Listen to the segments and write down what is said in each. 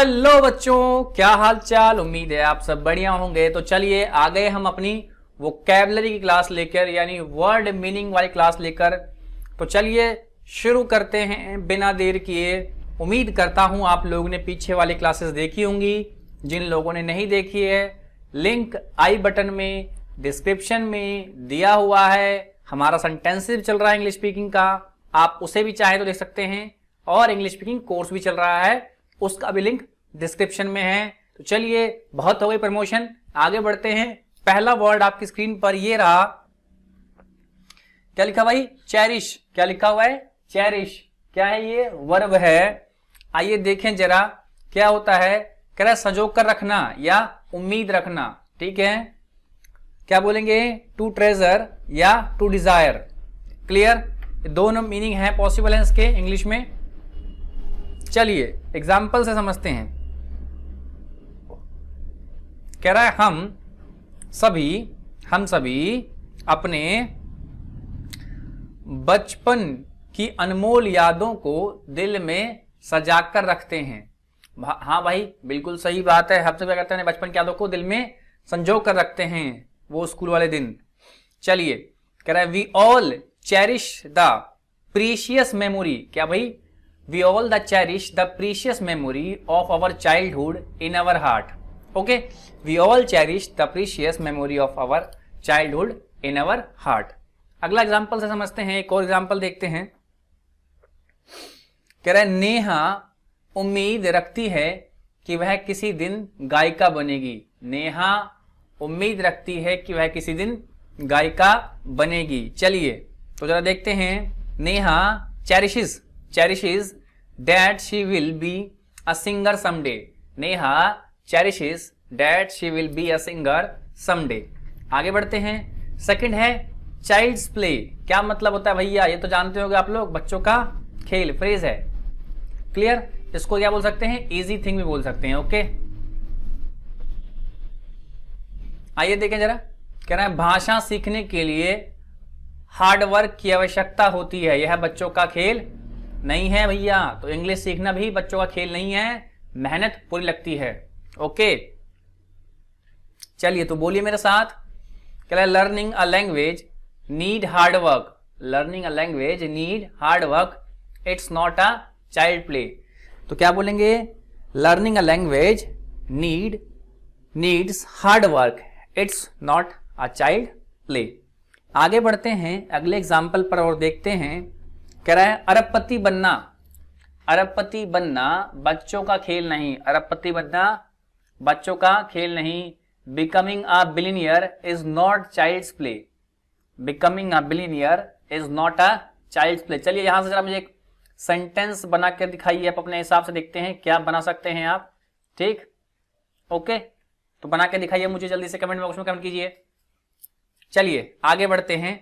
Hello बच्चों, क्या हाल चाल। उम्मीद है आप सब बढ़िया होंगे। तो चलिए आ गए हम अपनी वोकैबुलरी की क्लास लेकर, यानी वर्ड मीनिंग वाली क्लास लेकर। तो चलिए शुरू करते हैं बिना देर किए। उम्मीद करता हूं आप लोगों ने पीछे वाली क्लासेस देखी होंगी। जिन लोगों ने नहीं देखी है, लिंक आई बटन में डिस्क्रिप्शन में दिया हुआ है। हमारा सेंटेंसिव चल रहा है इंग्लिश स्पीकिंग का, आप उसे भी चाहे तो देख सकते हैं। और इंग्लिश स्पीकिंग कोर्स भी चल रहा है, उसका भी लिंक डिस्क्रिप्शन में है। तो चलिए, बहुत हो गई प्रमोशन, आगे बढ़ते हैं। पहला वर्ड आपकी स्क्रीन पर ये रहा। क्या लिखा भाई? चेरिश। क्या लिखा हुआ है? चेरिश। क्या है ये? वर्ब है। आइए देखें जरा क्या होता है। कह रहा है सजो कर रखना या उम्मीद रखना। ठीक है, क्या बोलेंगे? टू ट्रेजर या टू डिजायर। क्लियर? दोनों मीनिंग है, पॉसिबल है इसके इंग्लिश में। चलिए एग्जाम्पल से समझते हैं। कह रहा है हम सभी अपने बचपन की अनमोल यादों को दिल में सजाकर रखते हैं। हाँ भाई, बिल्कुल सही बात है। हम सब क्या करते हैं? बचपन की यादों को दिल में संजो कर रखते हैं, वो स्कूल वाले दिन। चलिए, कह रहा है we all cherish the precious memory. क्या भाई? We all cherish the precious memory of our childhood in our heart. Okay? We all cherish the precious memory of our childhood in our heart. अगला example से समझते हैं। एक और example देखते हैं। कह रहा है नेहा उम्मीद रखती है कि वह किसी दिन गायिका बनेगी। नेहा उम्मीद रखती है कि वह किसी दिन गायिका बनेगी। चलिए तो जरा देखते हैं। Neha cherishes that she will be a singer someday. Neha cherishes that she will be a singer someday. आगे बढ़ते हैं। सेकंड है child's play। क्या मतलब होता है भैया? ये तो जानते होंगे आप लोग, बच्चों का खेल। फ्रेज है। क्लियर? इसको क्या बोल सकते हैं? इजी थिंग भी बोल सकते हैं। ओके, आइए देखें जरा। कह रहा है भाषा सीखने के लिए हार्ड वर्क की आवश्यकता होती है, यह बच्चों का खेल नहीं है भैया। तो इंग्लिश सीखना भी बच्चों का खेल नहीं है, मेहनत पूरी लगती है। ओके, चलिए तो बोलिए मेरे साथ। कह रहा है learning a language need hard work. Learning a language need hard work, it's not a child play. तो क्या बोलेंगे? Learning a language needs hard work, it's not a child play. आगे बढ़ते हैं अगले एग्जाम्पल पर और देखते हैं। कह रहा है अरबपति बनना। अरबपति बनना बच्चों का खेल नहीं। अरबपति बनना बच्चों का खेल नहीं। Becoming a billionaire is not child's play. Becoming a billionaire is not a child's play. चलिए यहां से जरा मुझे एक सेंटेंस बना कर दिखाइए। आप अपने हिसाब से देखते हैं क्या बना सकते हैं आप। ठीक, ओके, तो बना के दिखाइए मुझे जल्दी से, कमेंट बॉक्स में कमेंट कीजिए। चलिए आगे बढ़ते हैं।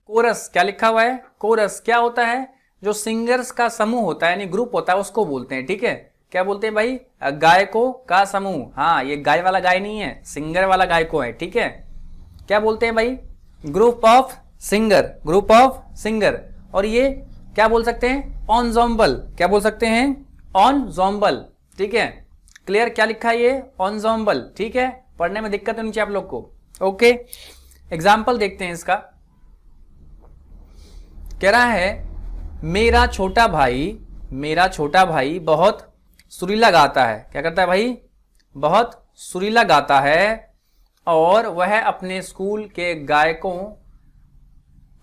कोरस। क्या लिखा हुआ है? कोरस क्या होता है? जो सिंगर्स का समूह होता है, यानी ग्रुप होता है, उसको बोलते हैं। ठीक है, क्या बोलते हैं भाई? गायकों का समूह। हाँ, ये गाय वाला गाय नहीं है, सिंगर वाला गायकों है। ठीक है, क्या बोलते हैं भाई? Group of singer. Group of singer. और ये क्या बोल सकते हैं? ऑनजॉम्बल। क्या बोल सकते हैं? ऑनजॉम्बल। ठीक है, क्लियर? क्या लिखा है ये? ऑनजॉम्बल। ठीक है, पढ़ने में दिक्कत नहीं चाहिए आप लोग को। ओके, एग्जाम्पल देखते हैं इसका। कह रहा है मेरा छोटा भाई बहुत सुरीला गाता है। क्या करता है भाई? बहुत सुरीला गाता है और वह अपने स्कूल के गायकों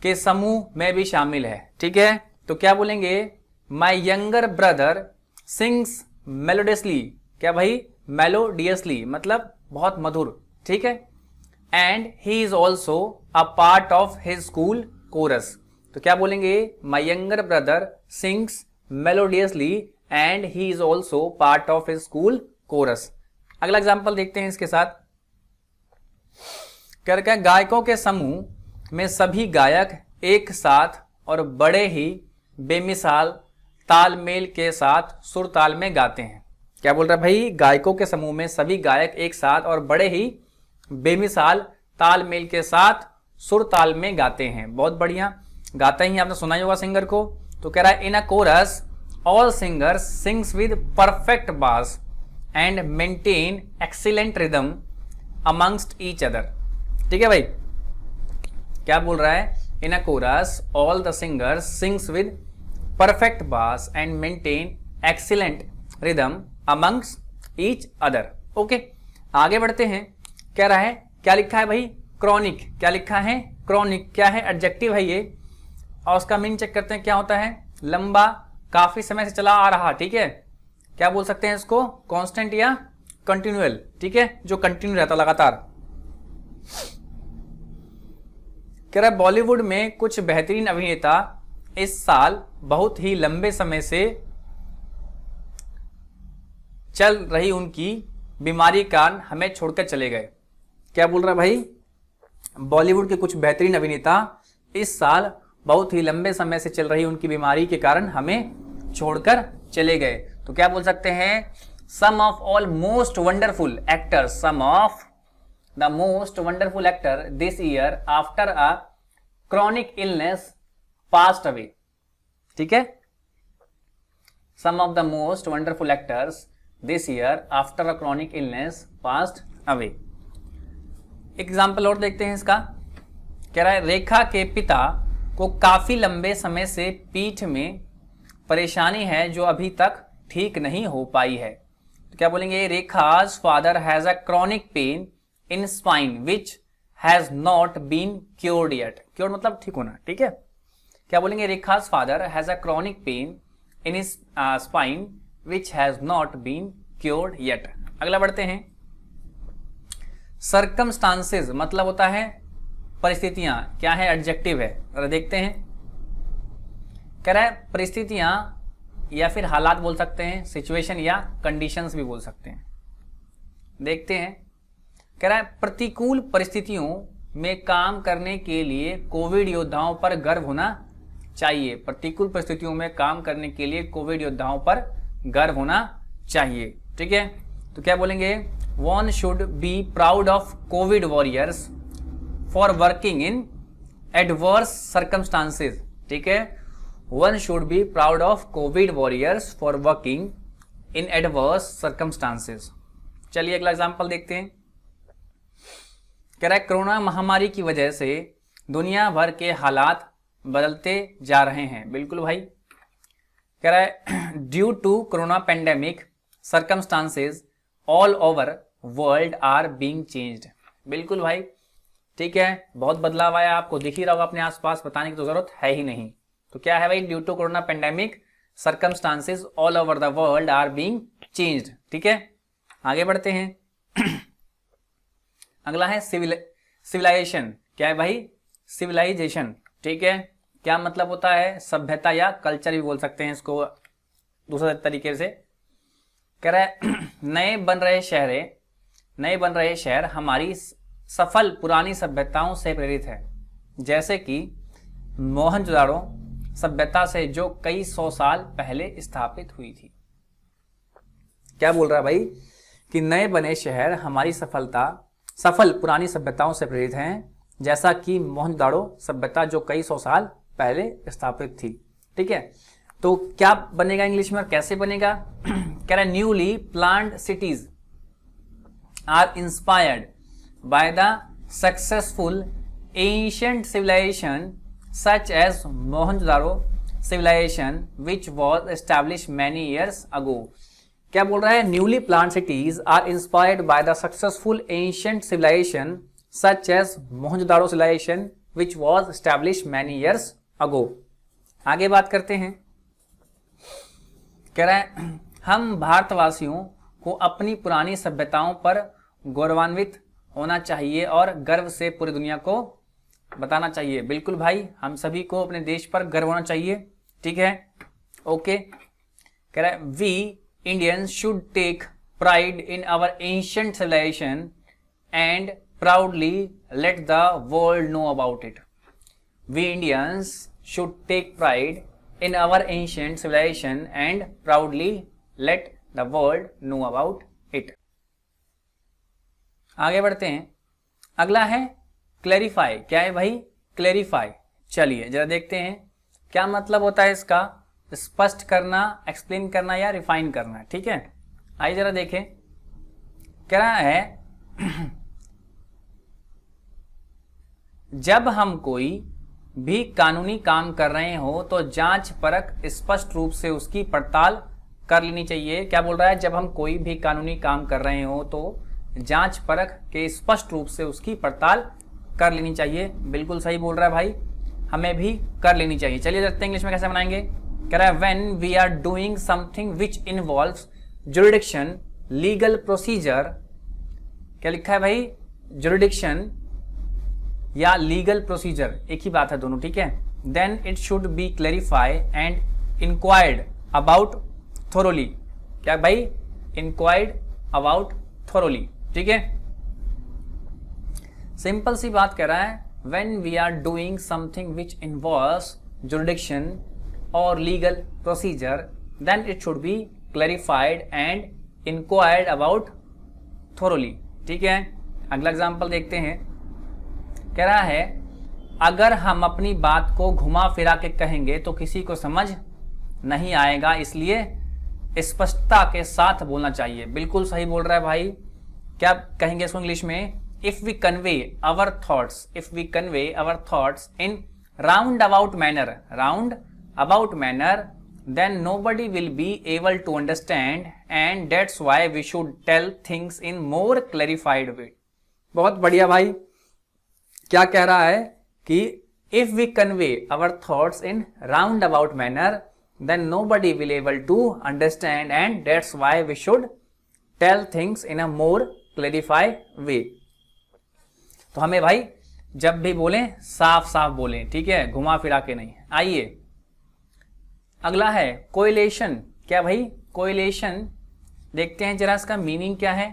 के समूह में भी शामिल है। ठीक है, तो क्या बोलेंगे? My younger brother sings melodiously. क्या भाई? मेलोडियसली मतलब बहुत मधुर। ठीक है, and he is also a part of his school chorus. तो क्या बोलेंगे? My younger brother sings melodiously and he is also part of his school chorus. अगला एग्जाम्पल देखते हैं इसके साथ। करके गायकों के समूह में सभी गायक एक साथ और बड़े ही बेमिसाल तालमेल के साथ सुर ताल में गाते हैं। क्या बोल रहा है भाई? गायकों के समूह में सभी गायक एक साथ और बड़े ही बेमिसाल तालमेल के साथ सुर ताल में गाते हैं। बहुत बढ़िया, गाता ही आपने सुना ही होगा सिंगर को। तो कह रहा है in a chorus all singers sings with perfect bass and maintain excellent rhythm amongst each other. ठीक है भाई, क्या बोल रहा है? In a chorus all the singers sings with perfect bass and maintain excellent rhythm amongst each other. Okay, आगे बढ़ते हैं। क्या रहा है, क्या लिखा है भाई? क्रॉनिक। क्या लिखा है? क्रॉनिक। क्या है? एडजेक्टिव है ये, और उसका मीनिंग चेक करते हैं क्या होता है। लंबा, काफी समय से चला आ रहा। ठीक है, क्या बोल सकते हैं इसको? कांस्टेंट या कंटिन्यूअल। ठीक है, जो कंटिन्यू रहता लगातार। कह रहा है बॉलीवुड में कुछ बेहतरीन अभिनेता इस साल बहुत ही लंबे समय से चल रही उनकी बीमारी के कारण हमें छोड़कर चले गए। क्या बोल रहा है भाई? बॉलीवुड के कुछ बेहतरीन अभिनेता इस साल बहुत ही लंबे समय से चल रही उनकी बीमारी के कारण हमें छोड़कर चले गए। तो क्या बोल सकते हैं? Some of all most wonderful actors, some of the most wonderful actor this year after a chronic illness passed away. ठीक है, some of the most wonderful actors this year after a chronic illness passed away. Example और देखते हैं इसका। कह रहा है रेखा के पिता को काफी लंबे समय से पीठ में परेशानी है जो अभी तक ठीक नहीं हो पाई है। तो क्या बोलेंगे? Rekha's father has a chronic pain in spine which has not been cured yet. Cured मतलब ठीक होना। ठीक है, क्या बोलेंगे? Rekha's father has a chronic pain in his spine which has not been cured yet. अगला बढ़ते हैं। सर्कमस्टांसेस मतलब होता है परिस्थितियां। क्या है? एडजेक्टिव है। जरा देखते हैं। कह रहा है परिस्थितियां या फिर हालात बोल सकते हैं, सिचुएशन या कंडीशंस भी बोल सकते हैं। देखते हैं। कह रहा है प्रतिकूल परिस्थितियों में काम करने के लिए कोविड योद्धाओं पर गर्व होना चाहिए। प्रतिकूल परिस्थितियों में काम करने के लिए कोविड योद्धाओं पर गर्व होना चाहिए। ठीक है, तो क्या बोलेंगे? One should be proud of Covid warriors for working in adverse circumstances. ठीक है, one should be proud of Covid warriors for working in adverse circumstances. चलिए अगला एग्जाम्पल देखते हैं। कह रहा है कोरोना महामारी की वजह से दुनिया भर के हालात बदलते जा रहे हैं। बिल्कुल भाई, कह रहा है due to corona pandemic circumstances all over world are being changed. बिल्कुल भाई, ठीक है, बहुत बदलाव आया, आपको दिख ही रहा होगा अपने आसपास, बताने की तो जरूरत है ही नहीं। तो क्या है भाई? Due to corona pandemic circumstances all over the world are being changed. ठीक है, आगे बढ़ते हैं। अगला है सिविलाइजेशन। क्या है भाई? सिविलाइजेशन। ठीक है, क्या मतलब होता है? सभ्यता या कल्चर भी बोल सकते हैं इसको दूसरे तरीके से। कह रहा है नए बन रहे शहर हमारी सफल पुरानी सभ्यताओं से प्रेरित है, जैसे कि मोहनजोदाड़ो सभ्यता से जो कई 100 साल पहले स्थापित हुई थी। क्या बोल रहा है भाई? कि नए बने शहर हमारी सफल पुरानी सभ्यताओं से प्रेरित हैं, जैसा कि मोहनजोदाड़ो सभ्यता जो कई 100 साल पहले स्थापित थी। ठीक है, तो क्या बनेगा इंग्लिश में और कैसे बनेगा? कह रहा है newly planned cities are inspired by the successful ancient civilization such as Mohenjodaro civilization which was established many years ago. क्या बोल रहा है? Newly planned cities are inspired by the successful ancient civilization such as Mohenjodaro civilization which was established many years ago. आगे बात करते हैं। कह रहा है हम भारतवासियों को अपनी पुरानी सभ्यताओं पर गौरवान्वित होना चाहिए और गर्व से पूरी दुनिया को बताना चाहिए। बिल्कुल भाई, हम सभी को अपने देश पर गर्व होना चाहिए। ठीक है, ओके। कह रहा है we Indians should take pride in our ancient civilization and proudly let the world know about it. We Indians should take pride in our ancient civilization and proudly let the world know about it। आगे बढ़ते हैं। अगला है clarify. क्या है भाई? Clarify. चलिए जरा देखते हैं क्या मतलब होता है इसका। स्पष्ट करना, एक्सप्लेन करना या रिफाइन करना। ठीक है, आइए जरा देखें, कह रहा है जब हम कोई भी कानूनी काम कर रहे हो तो जांच परख स्पष्ट रूप से उसकी पड़ताल कर लेनी चाहिए। क्या बोल रहा है, जब हम कोई भी कानूनी काम कर रहे हो तो जांच परख के स्पष्ट रूप से उसकी पड़ताल कर लेनी चाहिए। बिल्कुल सही बोल रहा है भाई, हमें भी कर लेनी चाहिए। चलिए देखते हैं इंग्लिश में कैसे बनाएंगे। कह रहा है when we are doing something which involves jurisdiction, legal procedure, क्या लिखा है भाई, जुरिडिक्शन या लीगल प्रोसीजर, एक ही बात है दोनों। ठीक है, then it should be clarify and inquired about thoroughly. क्या भाई, इंक्वायर्ड अबाउट थोरोली। ठीक है, सिंपल सी बात कह रहा है, when we are doing something which involves jurisdiction और legal procedure, then it should be clarified and inquired about thoroughly. ठीक है, अगला एग्जांपल देखते हैं। कह रहा है अगर हम अपनी बात को घुमा फिरा के कहेंगे तो किसी को समझ नहीं आएगा, इसलिए स्पष्टता के साथ बोलना चाहिए। बिल्कुल सही बोल रहा है भाई। क्या कहेंगे इसको इंग्लिश में, if we convey our thoughts in round about manner then nobody will be able to understand and that's why we should tell things in more clarified way. बहुत बढ़िया भाई। क्या कह रहा है कि if we convey our thoughts in round about manner then nobody will able to understand and that's why we should tell things in a more clarified way. तो हमें भाई जब भी बोलें साफ साफ बोलें, ठीक है, घुमा फिरा के नहीं। आइए अगला है कोरिलेशन। क्या भाई, कोरिलेशन देखते हैं जरा, इसका मीनिंग क्या है।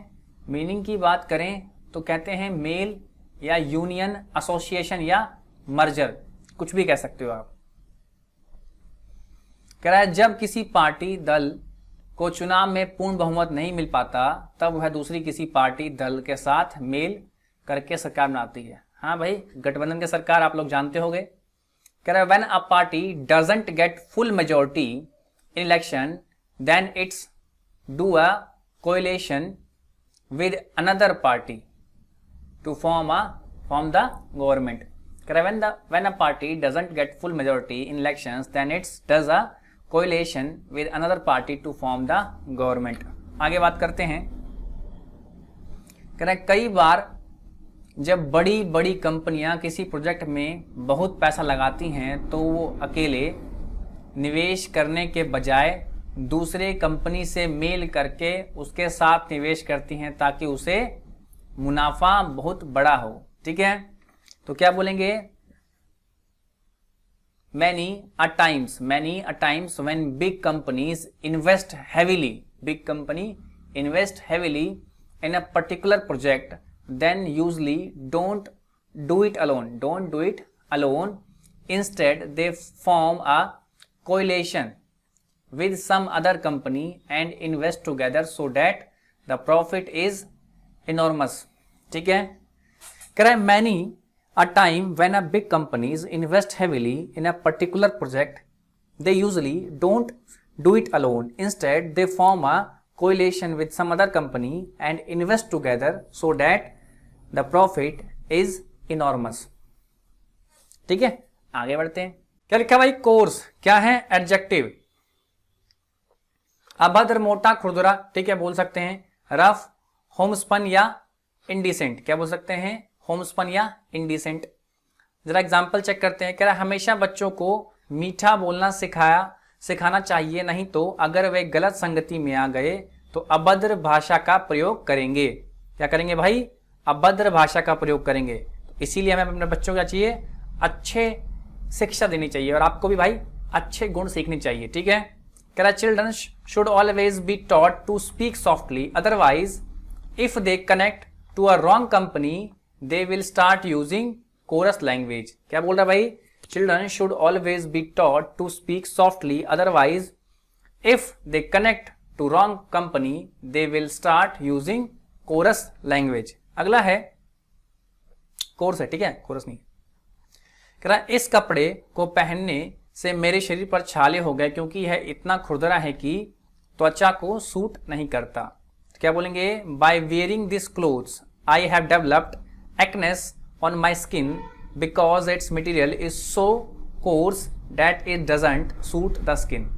मीनिंग की बात करें तो कहते हैं मेल या यूनियन, एसोसिएशन या मर्जर, कुछ भी कह सकते हो आप। कह रहा है जब किसी पार्टी दल को चुनाव में पूर्ण बहुमत नहीं मिल पाता तब वह दूसरी किसी पार्टी दल के साथ मेल करके सरकार बनाती है। हाँ भाई, गठबंधन की सरकार आप लोग जानते होंगे। कह रहा है when a party doesn't get full majority in election then it's do a coalition with another party to form the government. When a party doesn't get full majority in elections, then it does a coalition with another party to form the government. आगे बात करते हैं। कई बार जब बड़ी बड़ी कंपनियां किसी प्रोजेक्ट में बहुत पैसा लगाती हैं तो वो अकेले निवेश करने के बजाय दूसरे कंपनी से मेल करके उसके साथ निवेश करती हैं ताकि उसे मुनाफा बहुत बड़ा हो। ठीक है, तो क्या बोलेंगे, many a times when big companies invest heavily in a particular project, then usually don't do it alone. Instead they form a coalition with some other company and invest together so that the profit is enormous. ठीक है, कह रहा है many a time when a big companies invest heavily in a particular project, they usually don't do it alone. Instead they form a coalition with some other company and invest together so that the profit is enormous. ठीक है, आगे बढ़ते हैं। क्या लिखा भाई, course क्या है, एडजेक्टिव, अभद्र, मोटा, खुरदुरा, ठीक है, बोल सकते हैं, रफ, होमस्पन या इंडिसेंट, क्या बोल सकते हैं, होमस्पन या इंडिसेंट। जरा एग्जांपल चेक करते हैं। कह रहा है हमेशा बच्चों को मीठा बोलना सिखाना चाहिए, नहीं तो अगर वे गलत संगति में आ गए तो अभद्र भाषा का प्रयोग करेंगे। क्या करेंगे भाई, अभद्र भाषा का प्रयोग करेंगे। तो इसीलिए हमें अपने बच्चों को चाहिए, अच्छे शिक्षा देनी चाहिए और आपको भी भाई अच्छे गुण सीखने चाहिए। ठीक है, कह रहा children should always be taught to speak softly, otherwise if they connect to a wrong company they will start using coarse language. क्या बोल रहा है भाई, children should always be taught to speak softly, otherwise if they connect to wrong company they will start using coarse language. अगला है course है, ठीक है, कोरस नहीं। कह रहा इस कपड़े को पहनने से मेरे शरीर पर छाले हो गए क्योंकि यह इतना खुरदरा है कि त्वचा को सूट नहीं करता। तो क्या बोलेंगे, by wearing this clothes I have developed acnes on my skin because its material is so coarse that it doesn't suit the skin.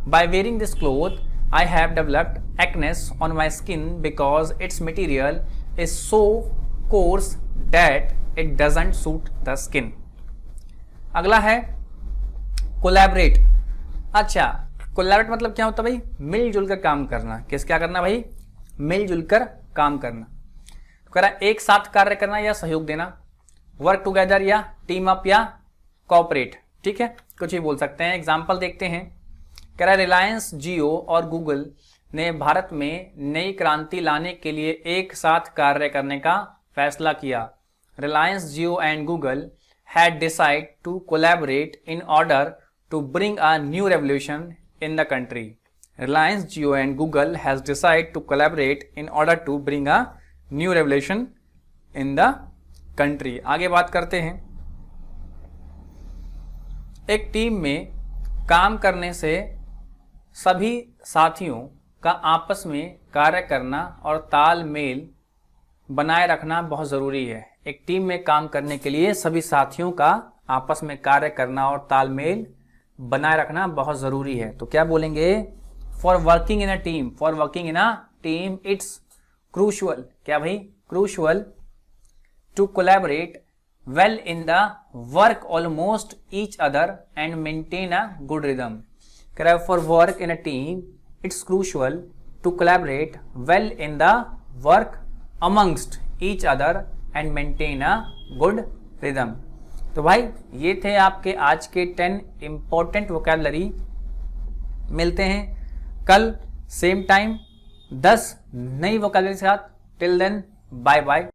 By wearing this cloth I have developed acnes on my skin because its material is so coarse that it doesn't suit the skin. अगला है collaborate। अच्छा, collaborate मतलब क्या होता है भाई, मिलजुल कर काम करना। किस क्या करना भाई, मिलजुल कर काम करना। तो कह रहा है एक साथ कार्य करना या सहयोग देना, वर्क टुगेदर या टीम अप या कॉपरेट। ठीक है, कुछ भी बोल सकते हैं। एग्जाम्पल देखते हैं। कह रहा है रिलायंस जियो और गूगल ने भारत में नई क्रांति लाने के लिए एक साथ कार्य करने का फैसला किया। Reliance Jio and Google had decide to collaborate in order to bring a new revolution in the country. Reliance Jio and Google has decide to collaborate in order to bring a new revolution in the country. आगे बात करते हैं। एक team में काम करने से सभी साथियों का आपस में कार्य करना और तालमेल बनाए रखना बहुत ज़रूरी है। एक टीम में काम करने के लिए सभी साथियों का आपस में कार्य करना और तालमेल बनाए रखना बहुत ज़रूरी है। तो क्या बोलेंगे, for working in a team, for working in a team it's crucial, क्या भाई, crucial to collaborate well in the work almost each other and maintain a good rhythm। कह रहा है for work in a team it's crucial to collaborate well in the work amongst each other and maintain a good rhythm। तो भाई ये थे आपके आज के 10 इंपॉर्टेंट वोकैबुलरी। मिलते हैं कल सेम टाइम 10 नई वोकैबुलरी के साथ। Till then bye bye.